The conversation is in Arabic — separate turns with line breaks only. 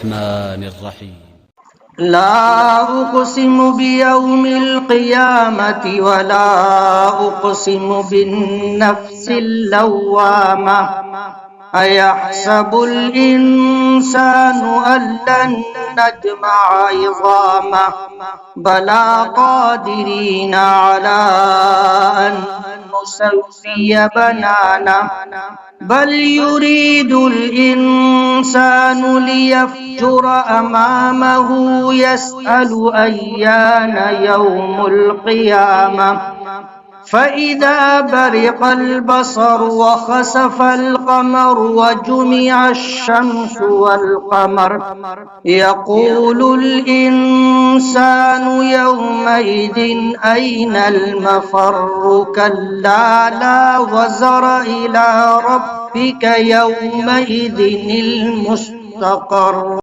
الرحمن الرحيم.
لا أقسم بيوم القيامة ولا أقسم بالنفس اللوامة أيحسب الإنسان أن لن نجمع عظامه بلى قادرين على أن نسوي بنانه بل يريد الإنسان ليفجر أمامه يسأل أيان يوم القيامة فإذا برق البصر وخسف القمر وجمع الشمس والقمر يقول الإنسان يومئذ أين المفر كلا لا وزر إلى ربك يومئذ المستقر.